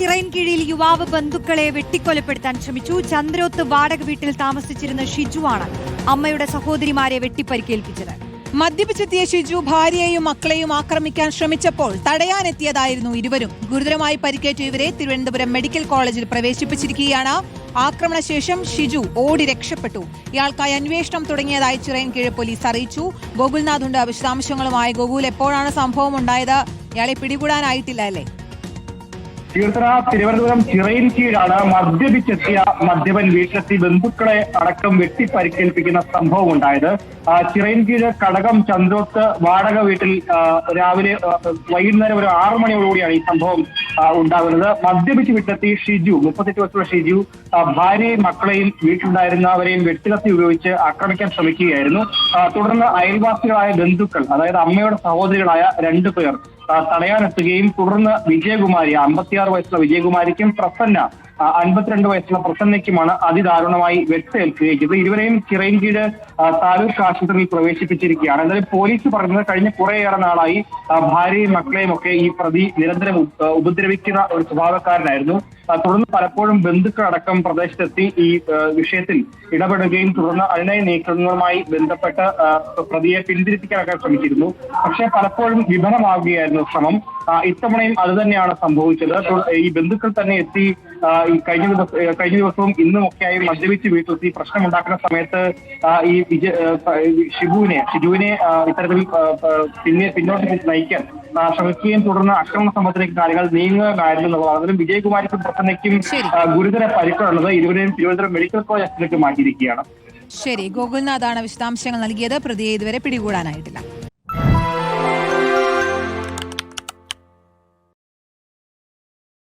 ചിറയിൻകീഴിൽ യുവാവ് ബന്ധുക്കളെ വെട്ടിക്കൊലപ്പെടുത്താൻ ശ്രമിച്ചു. ചന്ദ്രോത്ത് വാടക വീട്ടിൽ താമസിച്ചിരുന്ന ഷിജുവാണ് അമ്മയുടെ സഹോദരിമാരെ വെട്ടിപ്പരിക്കേൽപ്പിച്ചത്. മദ്യപിച്ചെത്തിയ ഷിജു ഭാര്യയെയും മക്കളെയും ആക്രമിക്കാൻ ശ്രമിച്ചപ്പോൾ തടയാനെത്തിയതായിരുന്നു ഇരുവരും. ഗുരുതരമായി പരിക്കേറ്റ ഇവരെ തിരുവനന്തപുരം മെഡിക്കൽ കോളേജിൽ പ്രവേശിപ്പിച്ചിരിക്കുകയാണ്. ആക്രമണശേഷം ഷിജു ഓടി രക്ഷപ്പെട്ടു. ഇയാൾക്കായി അന്വേഷണം തുടങ്ങിയതായി ചിറയിൻകീഴ് പോലീസ് അറിയിച്ചു. ഗോകുൽനാഥ് ഉണ്ട് വിശദാംശങ്ങളുമായി. ഗോകുൽ, എപ്പോഴാണ് സംഭവം ഉണ്ടായത്? ഇയാളെ പിടികൂടാനായിട്ടില്ല അല്ലേ? തിരുവനന്തപുരം ചിറയിൻകീഴാണ് മദ്യപിച്ചെത്തിയ മദ്യപൻ വീട്ടിലെത്തി ബന്ധുക്കളെ അടക്കം വെട്ടിപ്പരിക്കേൽപ്പിക്കുന്ന സംഭവം ഉണ്ടായത്. ചിറയിൻകീഴ് കടകം ചന്ദ്രോത്ത് വാടക വീട്ടിൽ രാവിലെ വൈകുന്നേരം ഒരു 6 മണിയോടുകൂടിയാണ് ഈ സംഭവം ഉണ്ടാകുന്നത്. മദ്യപിച്ച് വീട്ടിലെത്തി ഷിജു, 38 വർഷമുള്ള ഷിജു, ഭാര്യയും മക്കളെയും വീട്ടിലുണ്ടായിരുന്നവരെയും വെട്ടിലത്തി ഉപയോഗിച്ച് ആക്രമിക്കാൻ ശ്രമിക്കുകയായിരുന്നു. തുടർന്ന് അയൽവാസികളായ ബന്ധുക്കൾ, അതായത് അമ്മയുടെ സഹോദരികളായ 2 പേർ തടയാനെത്തുകയും തുടർന്ന് വിജയകുമാരി, 56 വയസ്സുള്ള വിജയകുമാരിക്കും പ്രസന്ന, 52 വയസ്സുള്ള പ്രസന്നയ്ക്കുമാണ് അതിദാരുണമായി വെട്ടേൽക്കുകയും ചെയ്തത്. ഇരുവരെയും ചിറയിൻകീഴ് താലൂക്ക് ആശുപത്രിയിൽ പ്രവേശിപ്പിച്ചിരിക്കുകയാണ്. എന്നാലും പോലീസ് പറയുന്നത് കഴിഞ്ഞ കുറേയേറെ നാളായി ഭാര്യയും മക്കളെയും ഒക്കെ ഈ പ്രതി നിരന്തരം ഉപദ്രവിക്കുന്ന ഒരു സ്വഭാവക്കാരനായിരുന്നു. തുടർന്ന് പലപ്പോഴും ബന്ധുക്കളടക്കം പ്രദേശത്തെത്തി ഈ വിഷയത്തിൽ ഇടപെടുകയും തുടർന്ന് അതിനായി നീക്കുന്നതുമായി ബന്ധപ്പെട്ട് പ്രതിയെ പിന്തിരിപ്പിക്കാനൊക്കെ ശ്രമിച്ചിരുന്നു. പക്ഷെ പലപ്പോഴും വിഫലമാവുകയായിരുന്നു ശ്രമം. ഇത്തവണയും അത് തന്നെയാണ് സംഭവിച്ചത്. ഈ ബന്ധുക്കൾ തന്നെ എത്തി ഈ കഴിഞ്ഞ ദിവസവും ഇന്നുമൊക്കെയായി മദ്യപിച്ച് വീട്ടിലെത്തി പ്രശ്നമുണ്ടാക്കുന്ന സമയത്ത് ഈ ഷിജുവിനെ ഇത്തരത്തിൽ പിന്നോട്ട് നയിക്കാൻ ശ്രമിക്കുകയും തുടർന്ന് ആക്രമണ സംഭവത്തിലേക്ക് കാര്യങ്ങൾ നീങ്ങുകയായിരുന്നു എന്നുള്ളതാണ്. അതിലും വിജയകുമാരിക്കും പ്രസന്നയ്ക്കും ഗുരുതര പരിക്കുള്ളത്. ഇരുവരെയും തിരുവനന്തപുരം മെഡിക്കൽ കോളേജ് ആശുപത്രിയിലേക്ക് മാറ്റിയിരിക്കുകയാണ്. ശരി, ഗോകുൽനാഥാണ് വിശദാംശങ്ങൾ നൽകിയത്. പ്രതിയെ ഇതുവരെ പിടികൂടാനായിട്ടില്ല.